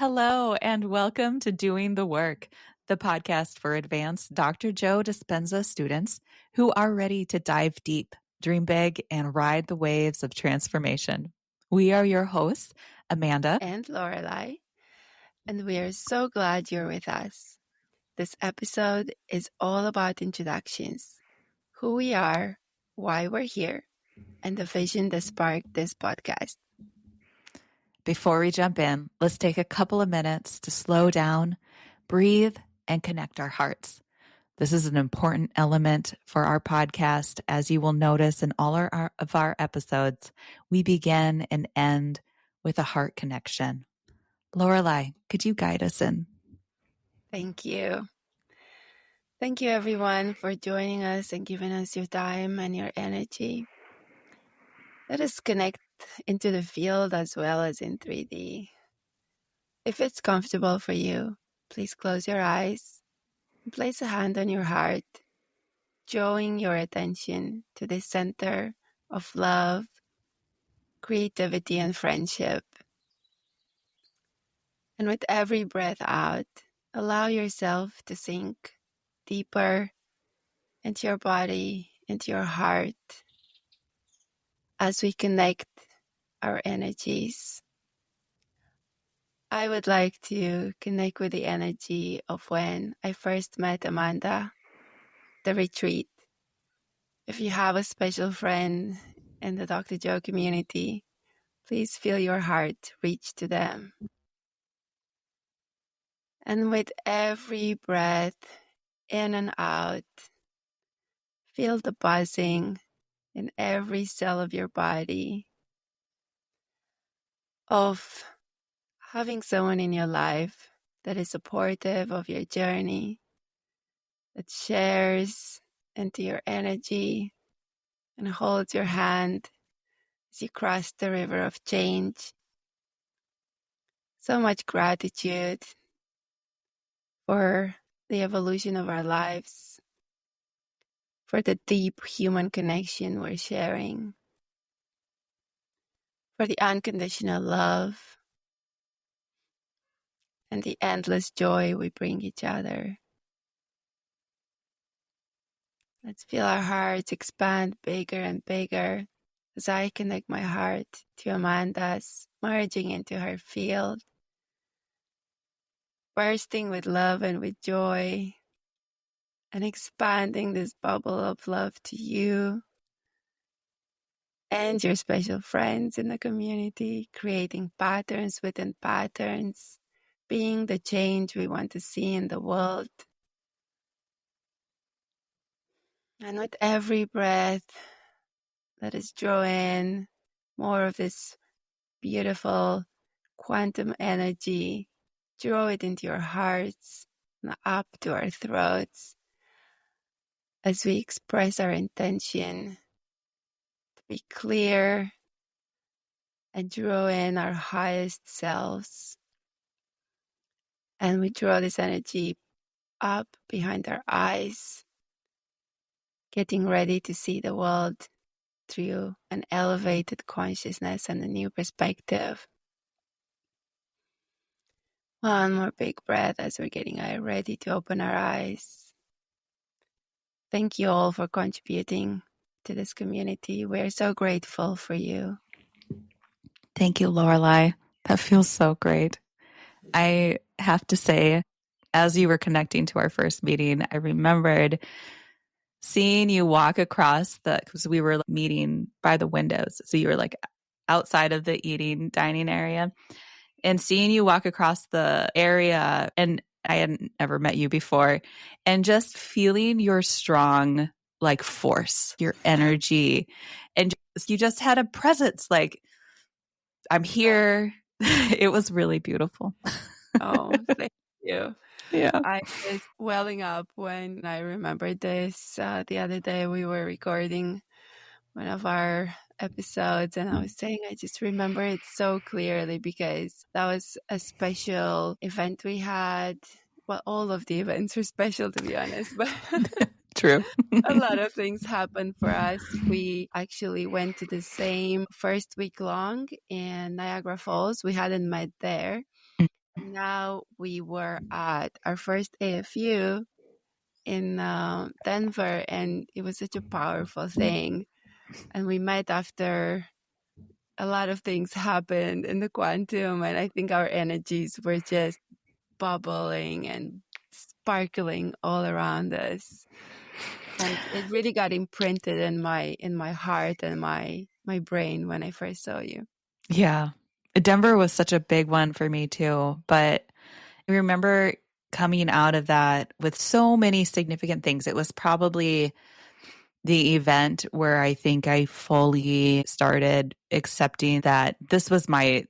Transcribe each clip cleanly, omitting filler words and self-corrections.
Hello, and welcome to Doing the Work, the podcast for advanced Dr. Joe Dispenza students who are ready to dive deep, dream big, and ride the waves of transformation. We are your hosts, Amanda and Lorelai, and we are so glad you're with us. This episode is all about introductions, who we are, why we're here, and the vision that sparked this podcast. Before we jump in, let's take a couple of minutes to slow down, breathe, and connect our hearts. This is an important element for our podcast. As you will notice in all of our episodes, we begin and end with a heart connection. Lorelai, could you guide us in? Thank you. Thank you, everyone, for joining us and giving us your time and your energy. Let us connect into the field as well as in 3D. If it's comfortable for you, please close your eyes and place a hand on your heart, drawing your attention to the center of love, creativity, and friendship. And with every breath out, allow yourself to sink deeper into your body, into your heart, as we connect our energies. I would like to connect with the energy of when I first met Amanda, the retreat. If you have a special friend in the Dr. Joe community, please feel your heart reach to them. And with every breath in and out, feel the buzzing in every cell of your body of having someone in your life that is supportive of your journey, that shares into your energy and holds your hand as you cross the river of change. So much gratitude for the evolution of our lives, for the deep human connection we're sharing, for the unconditional love and the endless joy we bring each other. Let's feel our hearts expand bigger and bigger as I connect my heart to Amanda's, merging into her field, bursting with love and with joy, and expanding this bubble of love to you and your special friends in the community, creating patterns within patterns, being the change we want to see in the world. And with every breath, let us draw in more of this beautiful quantum energy. Draw it into your hearts and up to our throats as we express our intention to be clear and draw in our highest selves. And we draw this energy up behind our eyes, getting ready to see the world through an elevated consciousness and a new perspective. One more big breath as we're getting ready to open our eyes. Thank you all for contributing to this community. We're so grateful for you. Thank you, Lorelai. That feels so great. I have to say, as you were connecting to our first meeting, I remembered seeing you walk across because we were meeting by the windows. So you were like outside of the dining area, and seeing you walk across the area, and I hadn't ever met you before, and just feeling your strong like force, your energy, and you just had a presence like, I'm here. It was really beautiful. Oh, thank you. Yeah. I was welling up when I remembered this. The other day we were recording one of our episodes, and I was saying I just remember it so clearly because that was a special event we had. Well, all of the events are special, to be honest, but True. a lot of things happened for us. We actually went to the same first week long in Niagara Falls. We hadn't met there. Now we were at our first AFU in Denver, and it was such a powerful thing. And we met after a lot of things happened in the quantum, and I think our energies were just bubbling and sparkling all around us. And it really got imprinted in my heart and my brain when I first saw you. Yeah. Denver was such a big one for me too. But I remember coming out of that with so many significant things. It was probably the event where I think I fully started accepting that this was my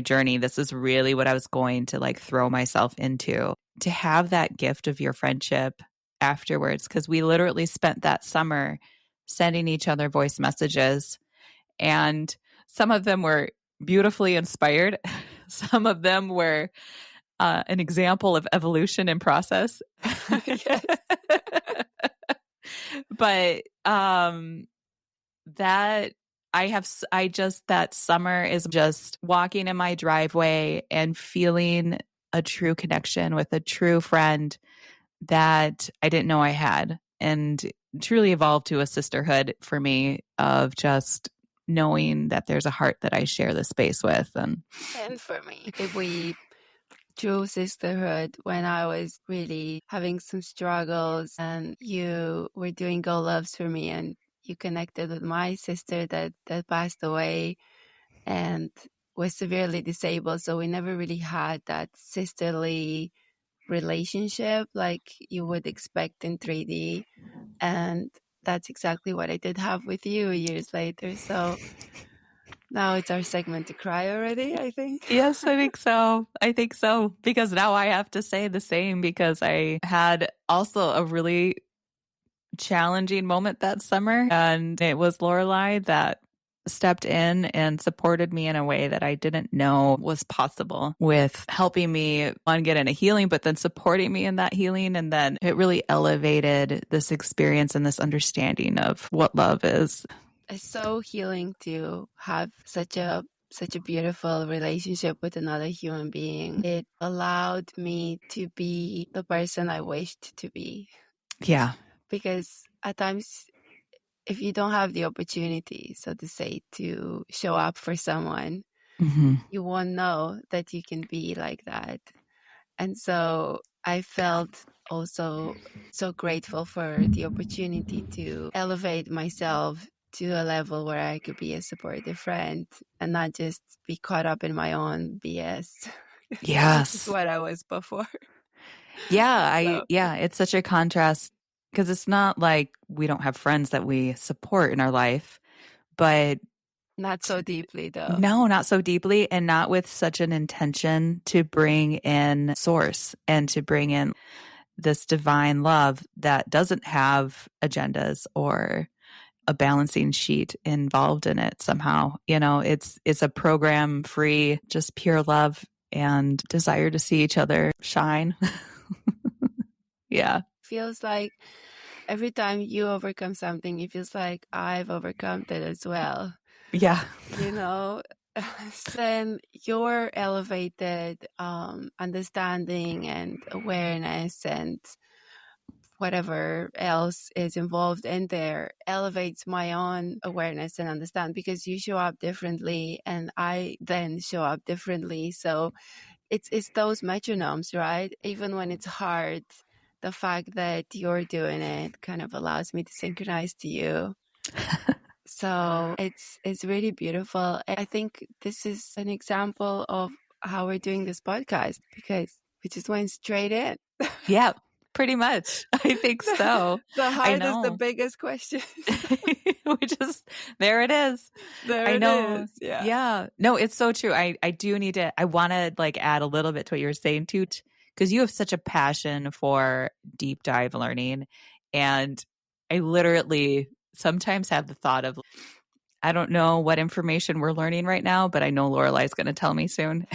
journey. This is really what I was going to like throw myself into. To have that gift of your friendship afterwards, because we literally spent that summer sending each other voice messages, and some of them were beautifully inspired. Some of them were an example of evolution in process. Yes. But that that summer is just walking in my driveway and feeling a true connection with a true friend that I didn't know I had, and truly evolved to a sisterhood for me of just knowing that there's a heart that I share the space with. And for me, if we true sisterhood when I was really having some struggles, and you were doing Go Loves for me, and you connected with my sister that passed away and was severely disabled. So we never really had that sisterly relationship like you would expect in 3D. And that's exactly what I did have with you years later. So now it's our segment to cry already, I think. yes, I think so. I think so. Because now I have to say the same, because I had also a really challenging moment that summer. And it was Lorelei that stepped in and supported me in a way that I didn't know was possible, with helping me get into healing, but then supporting me in that healing. And then it really elevated this experience and this understanding of what love is. It's so healing to have such a beautiful relationship with another human being. It allowed me to be the person I wished to be. Yeah. Because at times, if you don't have the opportunity, so to say, to show up for someone, you won't know that you can be like that. And so I felt also so grateful for the opportunity to elevate myself to a level where I could be a supportive friend and not just be caught up in my own BS. Yes. Which is what I was before. Yeah, it's such a contrast, because it's not like we don't have friends that we support in our life, but not so deeply though. No, not so deeply, and not with such an intention to bring in source and to bring in this divine love that doesn't have agendas or a balancing sheet involved in it somehow. It's a program free, just pure love and desire to see each other shine. Yeah. Feels like every time you overcome something, it feels like I've overcome it as well. Yeah. Then your elevated understanding and awareness and whatever else is involved in there elevates my own awareness and understand, because you show up differently and I then show up differently. So it's those metronomes, right? Even when it's hard, the fact that you're doing it kind of allows me to synchronize to you. So it's really beautiful. I think this is an example of how we're doing this podcast, because we just went straight in. Yeah, pretty much. I think so. The heart is the biggest question. There it is. I know. Yeah. No, it's so true. I do need to, I want to like add a little bit to what you were saying too, because you have such a passion for deep dive learning. And I literally sometimes have the thought of, I don't know what information we're learning right now, but I know Lorelai's going to tell me soon.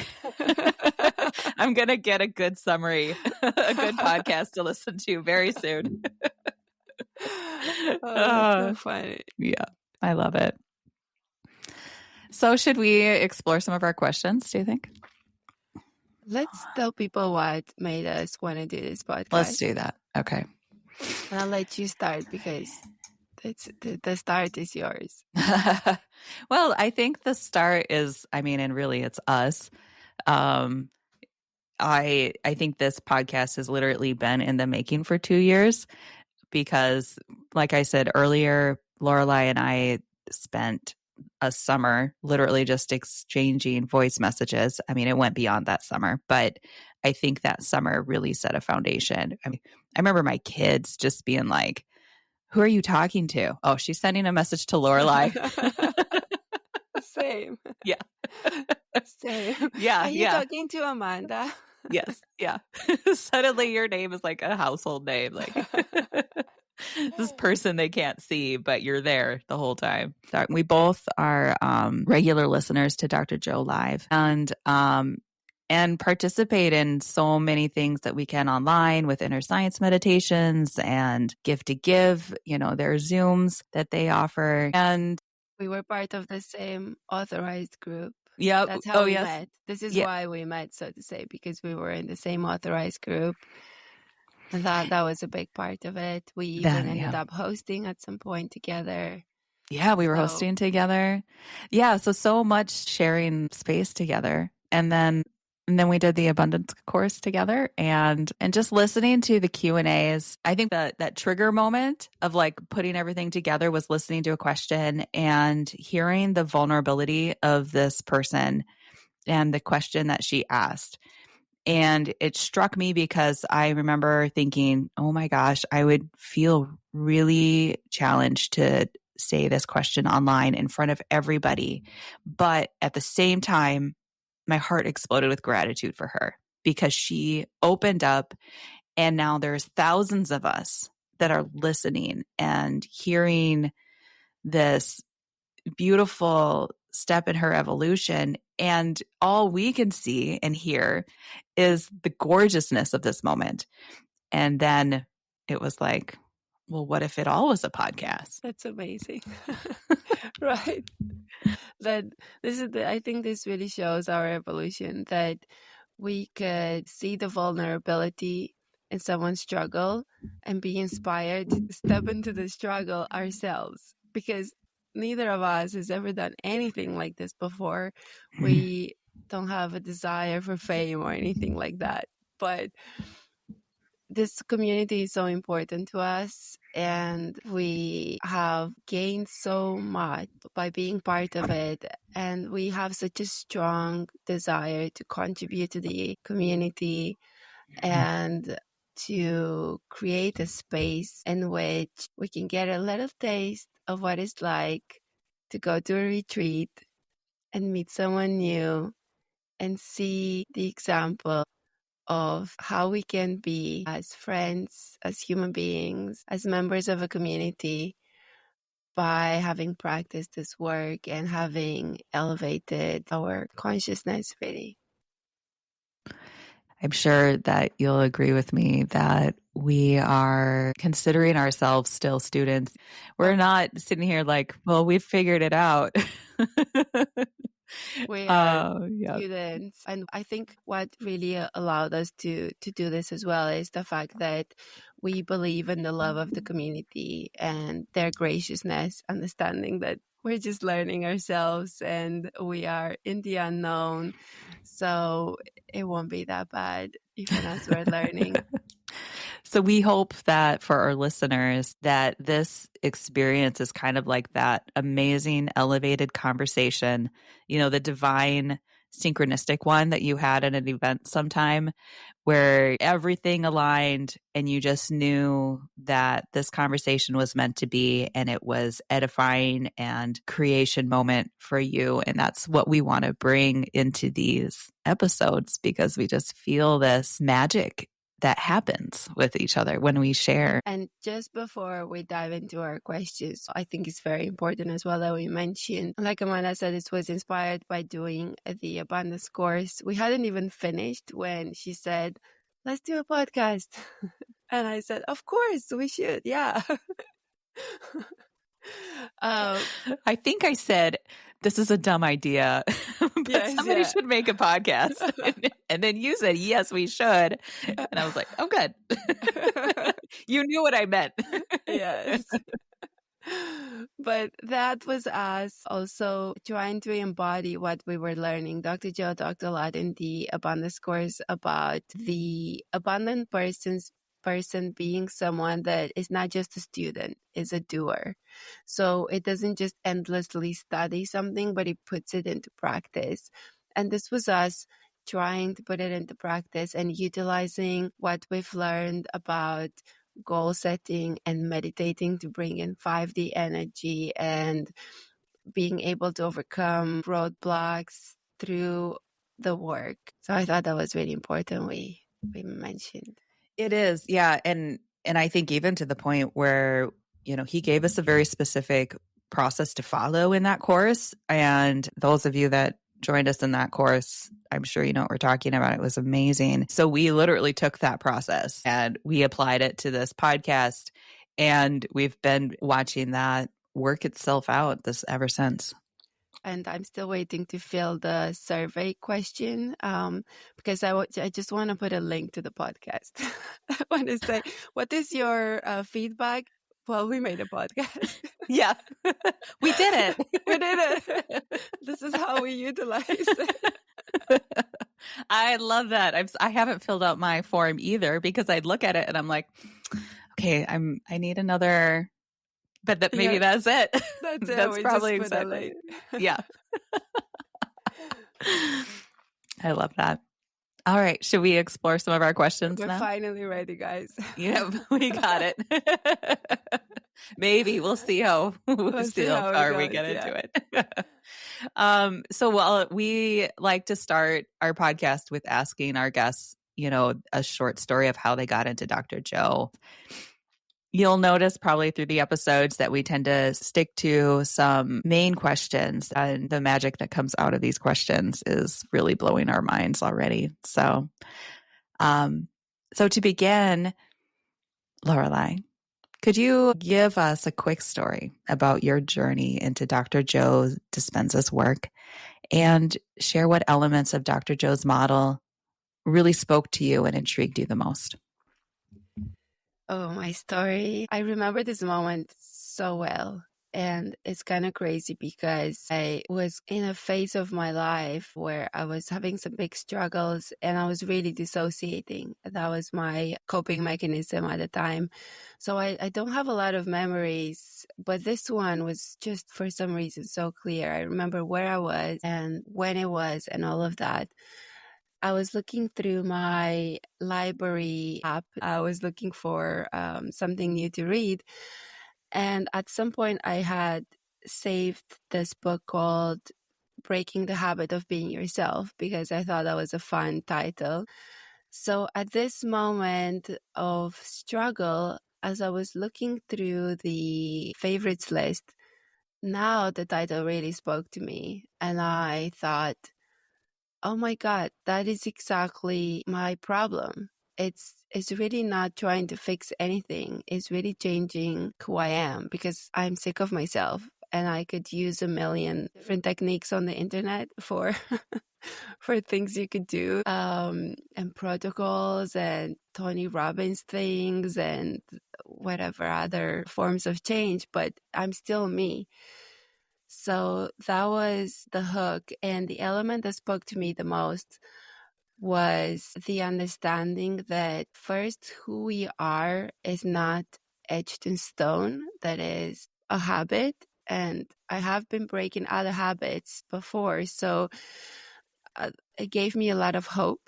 I'm going to get a good summary, a good podcast to listen to very soon. That's so funny. Yeah, I love it. So should we explore some of our questions, do you think? Let's tell people what made us want to do this podcast. Let's do that. Okay. And I'll let you start because the start is yours. Well, I think the start is, and really it's us. I think this podcast has literally been in the making for 2 years because, like I said earlier, Lorelai and I spent a summer literally just exchanging voice messages. It went beyond that summer, but I think that summer really set a foundation. I remember my kids just being like, "Who are you talking to?" "Oh, she's sending a message to Lorelai." Same. Yeah. Same. Yeah. Are you talking to Amanda? Yes. Yeah. Suddenly your name is like a household name. Like this person they can't see, but you're there the whole time. We both are regular listeners to Dr. Joe Live and participate in so many things that we can online with inner science meditations and Give to Give. There are Zooms that they offer. And we were part of the same authorized group. Yeah. That's how we met. This is why we met, so to say, because we were in the same authorized group. And that was a big part of it. We even ended up hosting at some point together. Yeah, we were hosting together. Yeah, so much sharing space together. And then we did the abundance course together and just listening to the Q&As. I think that trigger moment of like putting everything together was listening to a question and hearing the vulnerability of this person and the question that she asked. And it struck me because I remember thinking, oh my gosh, I would feel really challenged to say this question online in front of everybody. But at the same time, my heart exploded with gratitude for her because she opened up, and now there's thousands of us that are listening and hearing this beautiful step in her evolution. And all we can see and hear is the gorgeousness of this moment. And then it was like, well, what if it all was a podcast? That's amazing. Right. I think this really shows our evolution, that we could see the vulnerability in someone's struggle and be inspired to step into the struggle ourselves, because neither of us has ever done anything like this before. We don't have a desire for fame or anything like that, but this community is so important to us, and we have gained so much by being part of it, and we have such a strong desire to contribute to the community and to create a space in which we can get a little taste of what it's like to go to a retreat and meet someone new and see the example of how we can be as friends, as human beings, as members of a community by having practiced this work and having elevated our consciousness, really. I'm sure that you'll agree with me that we are considering ourselves still students. We're not sitting here like, well, we've figured it out. We are students. And I think what really allowed us to do this as well is the fact that we believe in the love of the community and their graciousness, understanding that we're just learning ourselves and we are in the unknown. So it won't be that bad even as we're learning. So we hope that for our listeners that this experience is kind of like that amazing elevated conversation, the divine synchronistic one that you had at an event sometime where everything aligned and you just knew that this conversation was meant to be, and it was edifying and creation moment for you. And that's what we want to bring into these episodes, because we just feel this magic that happens with each other when we share. And just before we dive into our questions, I think it's very important as well that we mention, like Amanda said, it was inspired by doing the abundance course. We hadn't even finished when she said, let's do a podcast. And I said, of course we should. Yeah. I think I said this is a dumb idea, but Yes, somebody yeah. should make a podcast and then you said, yes, we should. And I was like, oh, good. You knew what I meant. Yes. But that was us also trying to embody what we were learning. Dr. Joe talked a lot in the abundance course about the abundant person being someone that is not just a student, is a doer. So it doesn't just endlessly study something, but it puts it into practice. And this was us trying to put it into practice and utilizing what we've learned about goal setting and meditating to bring in 5D energy and being able to overcome roadblocks through the work. So I thought that was really important. We mentioned. It is. Yeah. And I think even to the point where, he gave us a very specific process to follow in that course. And those of you that joined us in that course, I'm sure you know what we're talking about. It was amazing. So we literally took that process and we applied it to this podcast. And we've been watching that work itself out ever since. And I'm still waiting to fill the survey question because I just want to put a link to the podcast. I want to say, what is your feedback? Well, we made a podcast. Yeah, we did it. We did it. This is how we utilize it. I love that. I haven't filled out my form either because I'd look at it and I'm like, okay, I need another. But maybe that's it. That's probably exactly. Yeah. I love that. All right. Should we explore some of our questions We're now? finally ready, guys. Yeah, we got it. Maybe we'll see how far we get into it. So we like to start our podcast with asking our guests, a short story of how they got into Dr. Joe. You'll notice probably through the episodes that we tend to stick to some main questions, and the magic that comes out of these questions is really blowing our minds already. So, to begin, Lorelei, could you give us a quick story about your journey into Dr. Joe Dispenza's work and share what elements of Dr. Joe's model really spoke to you and intrigued you the most? Oh, my story. I remember this moment so well. And it's kind of crazy because I was in a phase of my life where I was having some big struggles and I was really dissociating. That was my coping mechanism at the time. So I don't have a lot of memories, but this one was just for some reason so clear. I remember where I was and when it was and all of that. I was looking through my library app. I was looking for something new to read. And at some point, I had saved this book called Breaking the Habit of Being Yourself because I thought that was a fun title. So at this moment of struggle, as I was looking through the favorites list, now the title really spoke to me. And I thought, oh my God, that is exactly my problem. It's really not trying to fix anything. It's really changing who I am because I'm sick of myself and I could use a million different techniques on the internet for for things you could do and protocols and Tony Robbins things and whatever other forms of change, but I'm still me. So that was the hook. And the element that spoke to me the most was the understanding that first, who we are is not etched in stone. That is a habit. And I have been breaking other habits before. So it gave me a lot of hope.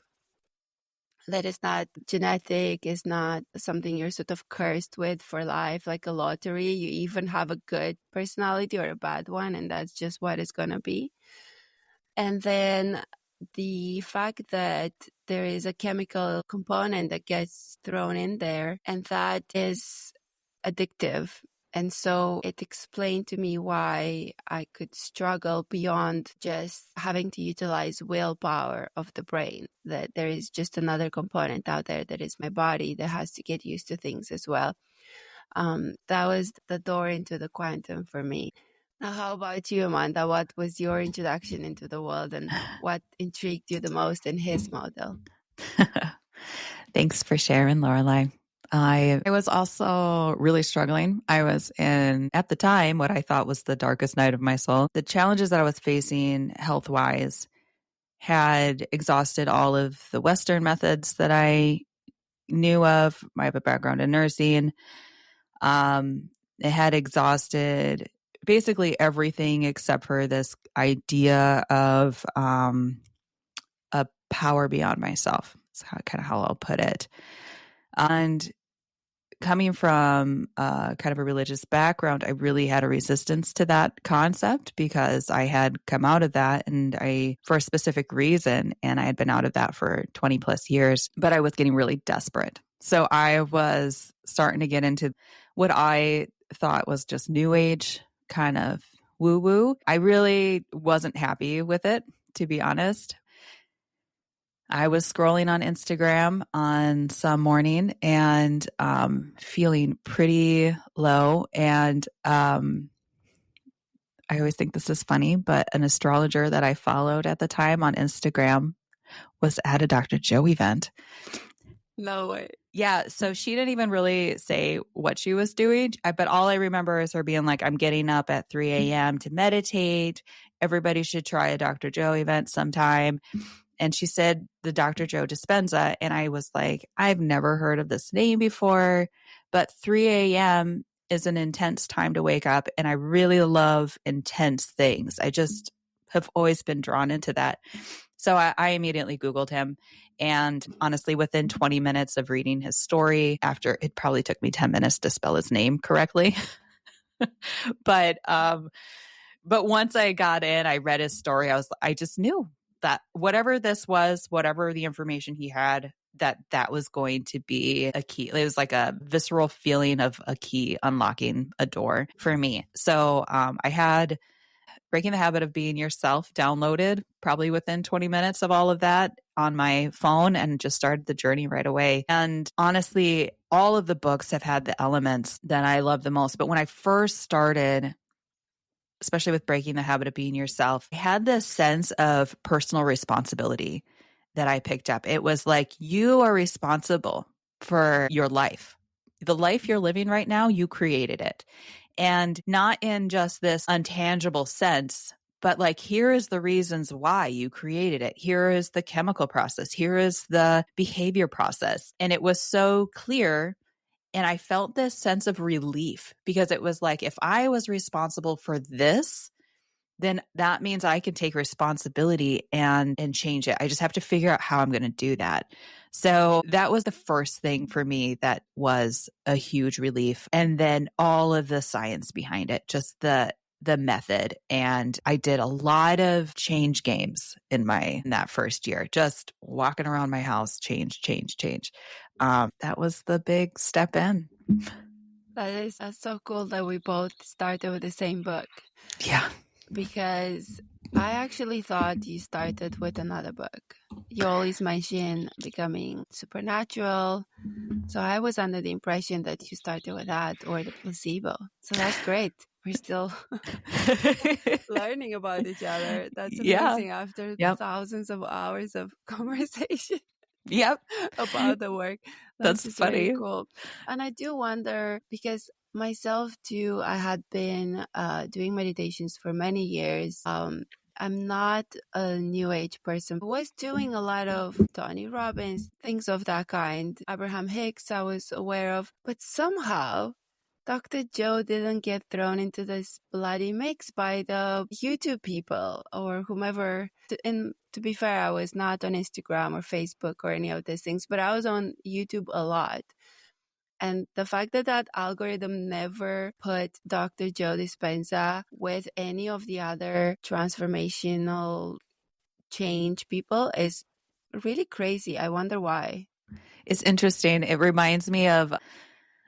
That is not genetic, is not something you're sort of cursed with for life, like a lottery. You even have a good personality or a bad one, and that's just what it's going to be. And then the fact that there is a chemical component that gets thrown in there, and that is addictive. And so it explained to me why I could struggle beyond just having to utilize willpower of the brain, that there is just another component out there that is my body that has to get used to things as well. That was the door into the quantum for me. Now, how about you, Amanda? What was your introduction into the world and what intrigued you the most in his model? Thanks for sharing, Lorelai. I was also really struggling. I was in, at the time, what I thought was the darkest night of my soul. The challenges that I was facing health wise had exhausted all of the Western methods that I knew of. I have a background in nursing. It had exhausted basically everything except for this idea of a power beyond myself. That's kind of how I'll put it. And coming from kind of a religious background, I really had a resistance to that concept because I had come out of that and for a specific reason, and I had been out of that for 20 plus years, but I was getting really desperate. So I was starting to get into what I thought was just new age kind of woo woo. I really wasn't happy with it, to be honest. I was scrolling on Instagram on some morning and feeling pretty low. And I always think this is funny, but an astrologer that I followed at the time on Instagram was at a Dr. Joe event. No way. Yeah. So she didn't even really say what she was doing. But all I remember is her being like, I'm getting up at 3 a.m. to meditate. Everybody should try a Dr. Joe event sometime. And she said the Dr. Joe Dispenza. And I was like, I've never heard of this name before, but 3 a.m. is an intense time to wake up. And I really love intense things. I just have always been drawn into that. So I immediately Googled him. And honestly, within 20 minutes of reading his story, after it probably took me 10 minutes to spell his name correctly. But once I got in, I read his story. I just knew that whatever this was, whatever the information he had, that was going to be a key. It was like a visceral feeling of a key unlocking a door for me. So I had Breaking the Habit of Being Yourself downloaded probably within 20 minutes of all of that on my phone and just started the journey right away. And honestly, all of the books have had the elements that I love the most. But when I first started, especially with Breaking the Habit of Being Yourself, I had this sense of personal responsibility that I picked up. It was like, you are responsible for your life. The life you're living right now, you created it. And not in just this untangible sense, but like, here is the reasons why you created it. Here is the chemical process. Here is the behavior process. And it was so clear. And I felt this sense of relief because it was like, if I was responsible for this, then that means I can take responsibility and change it. I just have to figure out how I'm going to do that. So that was the first thing for me that was a huge relief. And then all of the science behind it, just the method. And I did a lot of change games in that first year, just walking around my house, change. That was the big step in. That's so cool that we both started with the same book. Yeah. Because I actually thought you started with another book. You always mention becoming supernatural. So I was under the impression that you started with that or the placebo. So that's great. We're still learning about each other. That's amazing after thousands of hours of conversation. Yep. About the work. That's funny. Very cool. And I do wonder, because myself too, I had been doing meditations for many years. I'm not a new age person. I was doing a lot of Tony Robbins, things of that kind. Abraham Hicks I was aware of. But somehow Dr. Joe didn't get thrown into this bloody mix by the YouTube people or whomever. And to be fair, I was not on Instagram or Facebook or any of these things, but I was on YouTube a lot. And the fact that that algorithm never put Dr. Joe Dispenza with any of the other transformational change people is really crazy. I wonder why. It's interesting. It reminds me of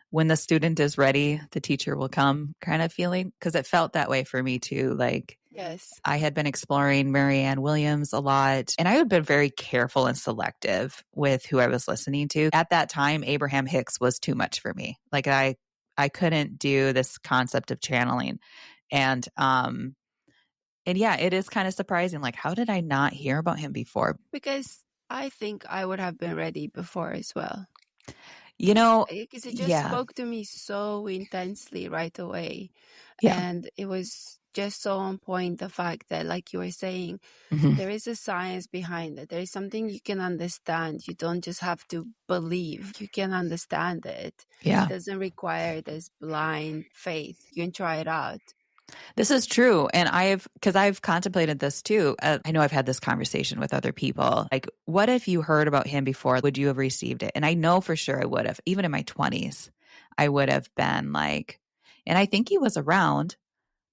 when the student is ready, the teacher will come kind of feeling, because it felt that way for me too. Like, yes, I had been exploring Marianne Williams a lot, and I had been very careful and selective with who I was listening to. At that time, Abraham Hicks was too much for me. Like I couldn't do this concept of channeling. And yeah, it is kind of surprising. Like, how did I not hear about him before? Because I think I would have been ready before as well. Because it just Yeah. spoke to me so intensely right away. Yeah. And it was just so on point, the fact that, like you were saying, Mm-hmm. there is a science behind it. There is something you can understand. You don't just have to believe. You can understand it. Yeah. It doesn't require this blind faith. You can try it out. This is true. And because I've contemplated this too. I know I've had this conversation with other people. Like, what if you heard about him before? Would you have received it? And I know for sure I would have. Even in my 20s, I would have been like, and I think he was around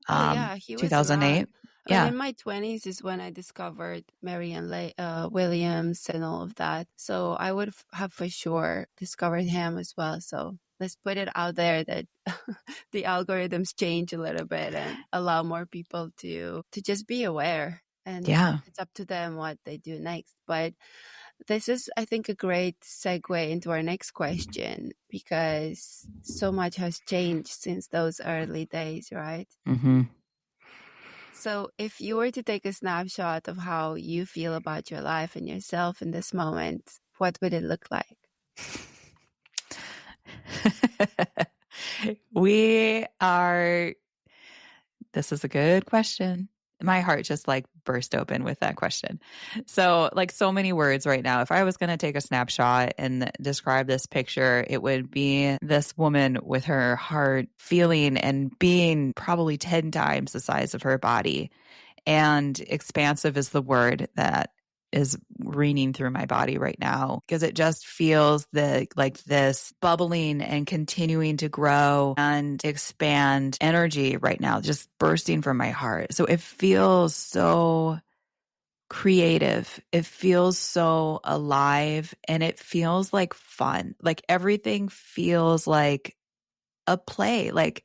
Oh, yeah, he was 2008. around. And Yeah. in my 20s is when I discovered Marianne Williams and all of that. So I would have for sure discovered him as well. So let's put it out there that the algorithms change a little bit and allow more people to just be aware. And Yeah. it's up to them what they do next. But this is, I think, a great segue into our next question, because so much has changed since those early days, right? Mm-hmm. So if you were to take a snapshot of how you feel about your life and yourself in this moment, what would it look like? This is a good question. My heart just like burst open with that question. So, like, so many words right now. If I was going to take a snapshot and describe this picture, it would be this woman with her heart feeling and being probably 10 times the size of her body. And expansive is the word that is ringing through my body right now, because it just feels like this bubbling and continuing to grow and expand energy right now, just bursting from my heart. So it feels so creative. It feels so alive, and it feels like fun. Like everything feels like a play, like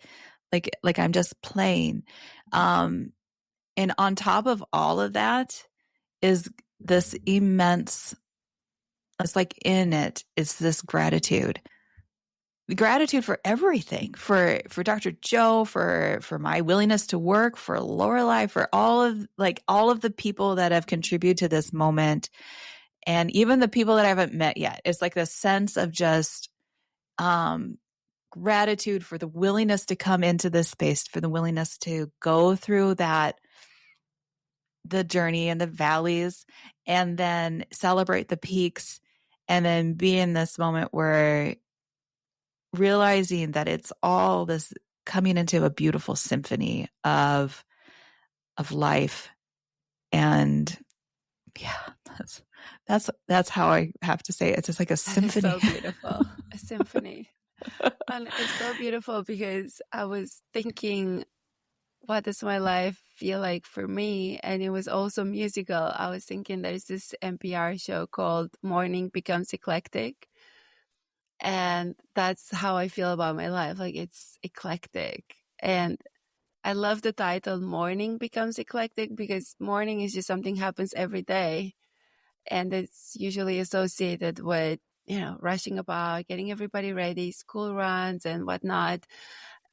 I'm just playing. And on top of all of that is this immense, it's like in it, it's this gratitude. Gratitude for everything, for Dr. Joe, for my willingness to work, for Lorelei, for all of the people that have contributed to this moment, and even the people that I haven't met yet. It's like this sense of just gratitude for the willingness to come into this space, for the willingness to go through the journey and the valleys, and then celebrate the peaks, and then be in this moment where realizing that it's all this coming into a beautiful symphony of life. And yeah, that's how I have to say it. It's just like a symphony. That is so beautiful. A symphony. And it's so beautiful because I was thinking, what does my life feel like for me? And it was also musical. I was thinking there's this NPR show called Morning Becomes Eclectic. And that's how I feel about my life. Like, it's eclectic. And I love the title Morning Becomes Eclectic, because morning is just something happens every day. And it's usually associated with, rushing about, getting everybody ready, school runs and whatnot.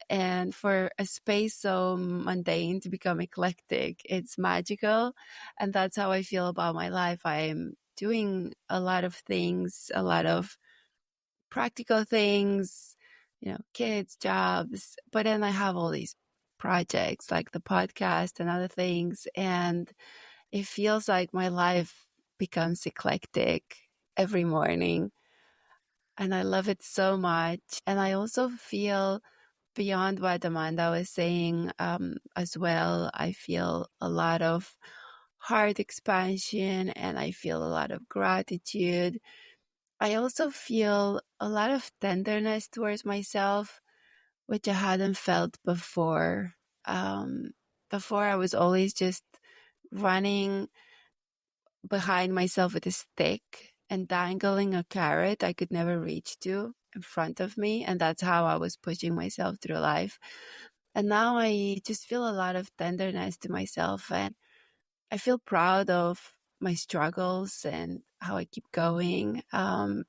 And for a space so mundane to become eclectic, it's magical. And that's how I feel about my life. I'm doing a lot of things, a lot of practical things, kids, jobs. But then I have all these projects like the podcast and other things. And it feels like my life becomes eclectic every morning. And I love it so much. And I also feel, beyond what Amanda was saying as well, I feel a lot of heart expansion, and I feel a lot of gratitude. I also feel a lot of tenderness towards myself, which I hadn't felt before. Before, I was always just running behind myself with a stick and dangling a carrot I could never reach to in front of me. And that's how I was pushing myself through life. And now I just feel a lot of tenderness to myself, and I feel proud of my struggles and how I keep going. And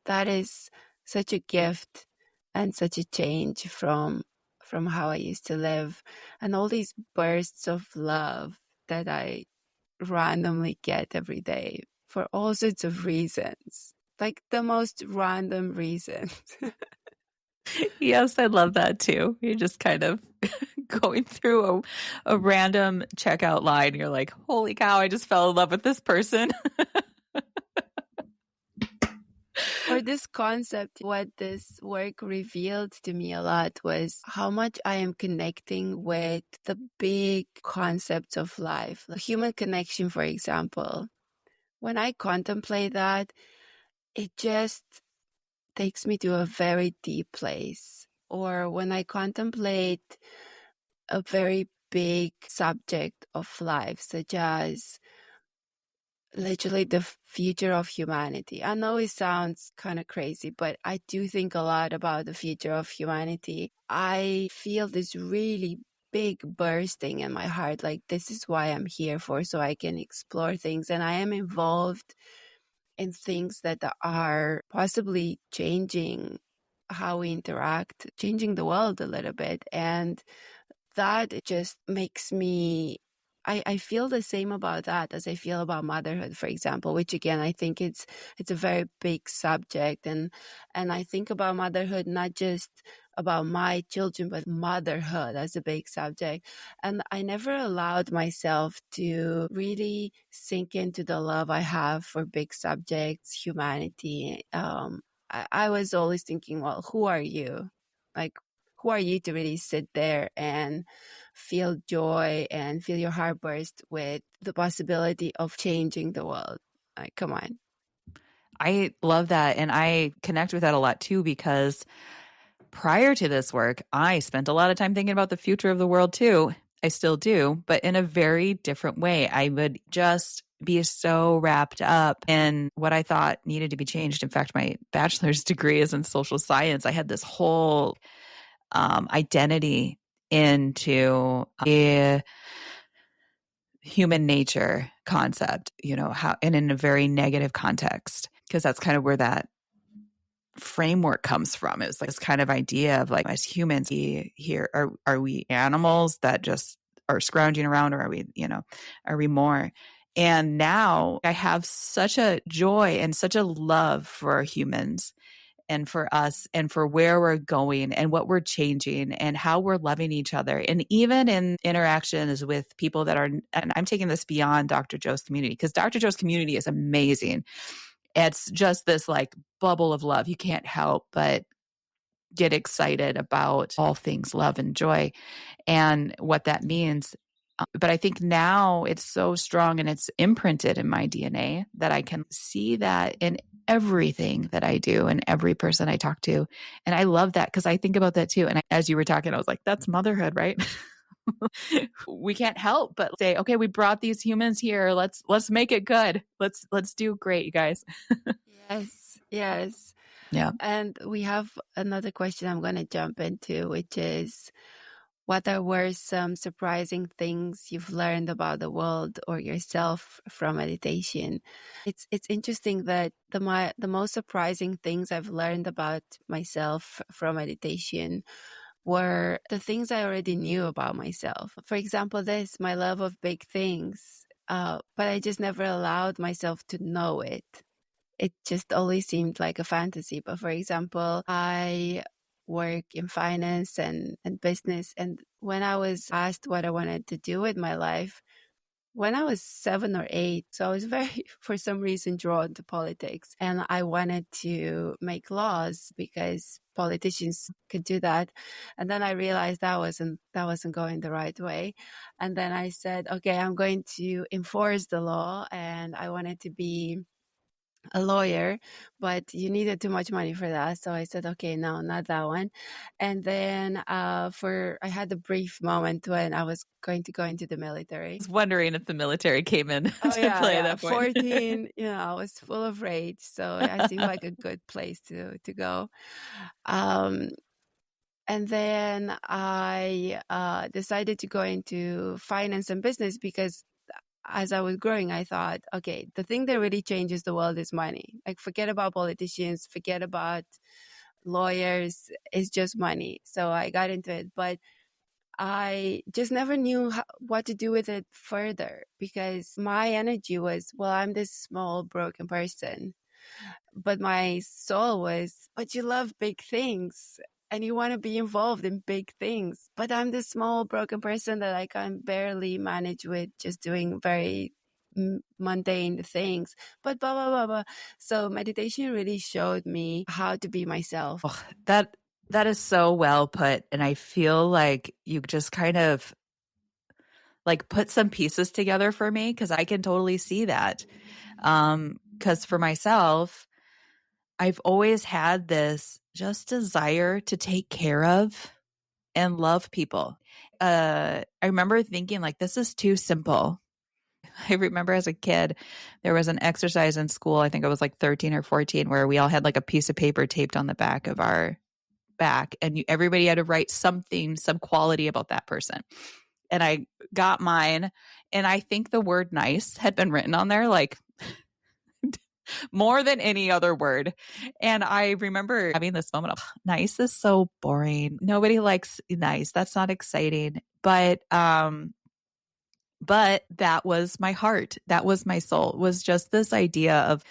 that is such a gift and such a change from from how I used to live, and all these bursts of love that I randomly get every day for all sorts of reasons, like the most random reasons. Yes, I love that too. You're just kind of going through a random checkout line. You're like, holy cow, I just fell in love with this person. Or this concept, what this work revealed to me a lot was how much I am connecting with the big concepts of life. The human connection, for example. When I contemplate that, it just takes me to a very deep place. Or when I contemplate a very big subject of life, such as literally the future of humanity. I know it sounds kind of crazy, but I do think a lot about the future of humanity. I feel this really big bursting in my heart, like this is why I'm here for, so I can explore things. And I am involved in things that are possibly changing how we interact, changing the world a little bit. And that just makes me, I feel the same about that as I feel about motherhood, for example, which again, I think it's a very big subject. And I think about motherhood, not just about my children, but motherhood as a big subject. And I never allowed myself to really sink into the love I have for big subjects, humanity. I was always thinking, well, who are you? Like, who are you to really sit there and feel joy and feel your heart burst with the possibility of changing the world? Like, come on. I love that. And I connect with that a lot too, because prior to this work, I spent a lot of time thinking about the future of the world too. I still do, but in a very different way. I would just be so wrapped up in what I thought needed to be changed. In fact, my bachelor's degree is in social science. I had this whole identity into a human nature concept, how, and in a very negative context, because that's kind of where that framework comes from. It was like this kind of idea of like, as humans here, are we animals that just are scrounging around, or are we more? And now I have such a joy and such a love for humans and for us and for where we're going and what we're changing and how we're loving each other. And even in interactions with people that are, and I'm taking this beyond Dr. Joe's community, because Dr. Joe's community is amazing. It's just this like bubble of love. You can't help but get excited about all things love and joy and what that means. But I think now it's so strong and it's imprinted in my DNA that I can see that in everything that I do and every person I talk to. And I love that because I think about that too. And as you were talking, I was like, that's motherhood, right? We can't help but say, okay, we brought these humans here. Let's make it good. Let's do great, you guys. Yes. Yeah. And we have another question I'm going to jump into, which is, what were some surprising things you've learned about the world or yourself from meditation? It's interesting that the most surprising things I've learned about myself from meditation were the things I already knew about myself. For example, my love of big things, but I just never allowed myself to know it. It just always seemed like a fantasy. But for example, I work in finance and business. And when I was asked what I wanted to do with my life, when I was 7 or 8, so I was very, for some reason, drawn to politics. And I wanted to make laws because politicians could do that. And then I realized that wasn't going the right way. And then I said, okay, I'm going to enforce the law. And I wanted to be a lawyer, but you needed too much money for that. So I said, okay, no, not that one. And then I had a brief moment when I was going to go into the military. I was wondering if the military came in Oh, to yeah, play yeah. that point. 14, I was full of rage. So it seemed like a good place to go. And then I decided to go into finance and business because as I was growing, I thought, okay, the thing that really changes the world is money. Like, forget about politicians, forget about lawyers, it's just money. So I got into it, but I just never knew what to do with it further, because my energy was, well, I'm this small, broken person. But my soul was, but you love big things and you want to be involved in big things. But I'm this small, broken person that I can barely manage with just doing very mundane things. But blah, blah, blah, blah. So meditation really showed me how to be myself. Oh, that is so well put. And I feel like you just kind of like put some pieces together for me, because I can totally see that. Because for myself, I've always had this just desire to take care of and love people. I remember thinking like, this is too simple. I remember as a kid, there was an exercise in school. I think I was like 13 or 14, where we all had like a piece of paper taped on the back of our back, and everybody had to write something, some quality about that person. And I got mine, and I think the word nice had been written on there like more than any other word. And I remember having this moment of, nice is so boring. Nobody likes nice. That's not exciting. But that was my heart. That was my soul. It was just this idea of,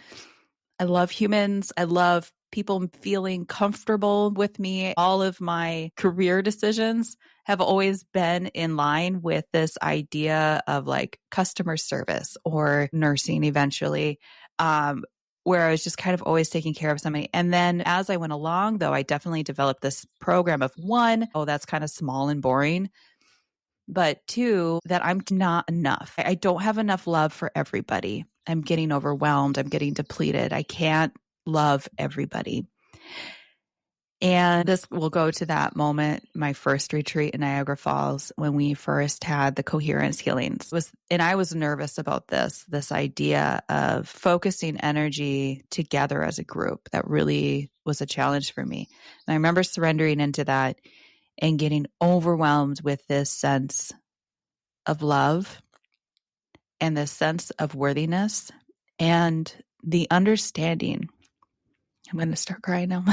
I love humans. I love people feeling comfortable with me. All of my career decisions have always been in line with this idea of like customer service or nursing eventually, where I was just kind of always taking care of somebody. And then as I went along, though, I definitely developed this program of one, oh, that's kind of small and boring. But two, that I'm not enough. I don't have enough love for everybody. I'm getting overwhelmed. I'm getting depleted. I can't love everybody. And this will go to that moment, my first retreat in Niagara Falls, when we first had the coherence healings. And I was nervous about this idea of focusing energy together as a group. That really was a challenge for me. And I remember surrendering into that and getting overwhelmed with this sense of love and this sense of worthiness and the understanding. I'm going to start crying now.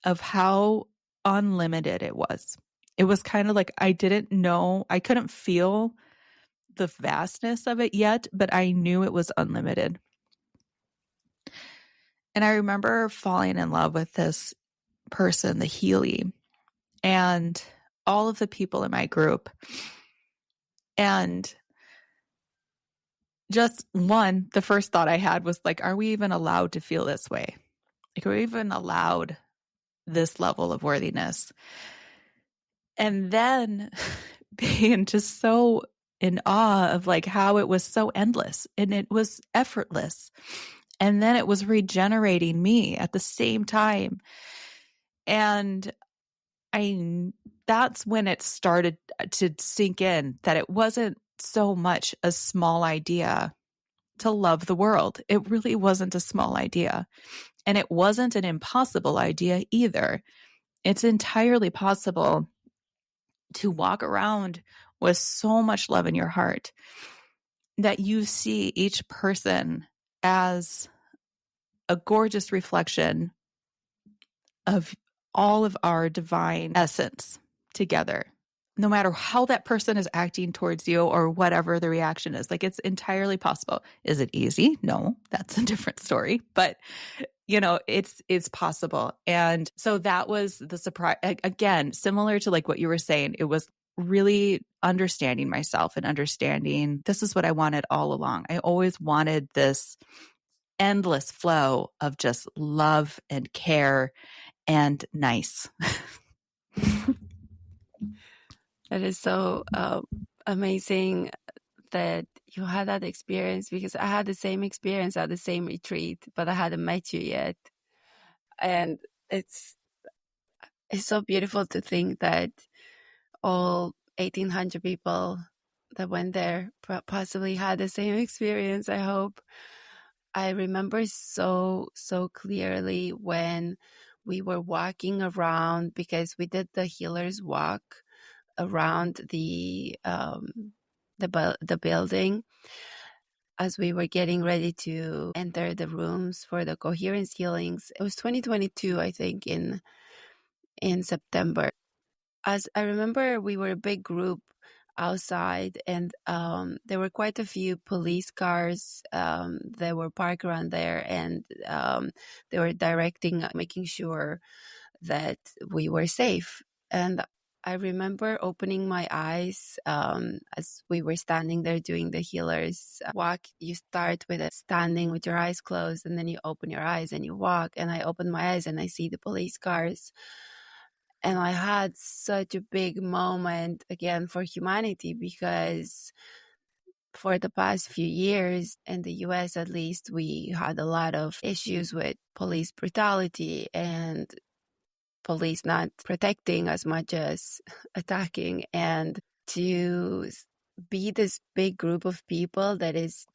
Of how unlimited it was. It was kind of like I didn't know, I couldn't feel the vastness of it yet, but I knew it was unlimited. And I remember falling in love with this person, the Healy, and all of the people in my group. And just the first thought I had was like, are we even allowed to feel this way? Like, are we even allowed this level of worthiness? And then being just so in awe of like how it was so endless and it was effortless. And then it was regenerating me at the same time. And that's when it started to sink in that it wasn't so much a small idea to love the world. It really wasn't a small idea. And it wasn't an impossible idea either. It's entirely possible to walk around with so much love in your heart that you see each person as a gorgeous reflection of all of our divine essence together, no matter how that person is acting towards you or whatever the reaction is. Like, it's entirely possible. Is it easy? No, that's a different story. But it's possible. And so that was the surprise. Again, similar to like what you were saying, it was really understanding myself and understanding this is what I wanted all along. I always wanted this endless flow of just love and care and nice. That is so amazing that you had that experience, because I had the same experience at the same retreat, but I hadn't met you yet. And it's so beautiful to think that all 1,800 people that went there possibly had the same experience, I hope. I remember so clearly when we were walking around, because we did the healer's walk around the building. as we were getting ready to enter the rooms for the coherence healings. It was 2022, I think, in September. As I remember, we were a big group outside, and there were quite a few police cars that were parked around there, and they were directing, making sure that we were safe. And I remember opening my eyes as we were standing there doing the healers walk. You start with standing with your eyes closed, and then you open your eyes and you walk. And I opened my eyes and I see the police cars. And I had such a big moment again for humanity, because for the past few years, in the US at least, we had a lot of issues with police brutality and police not protecting as much as attacking. And to be this big group of people that is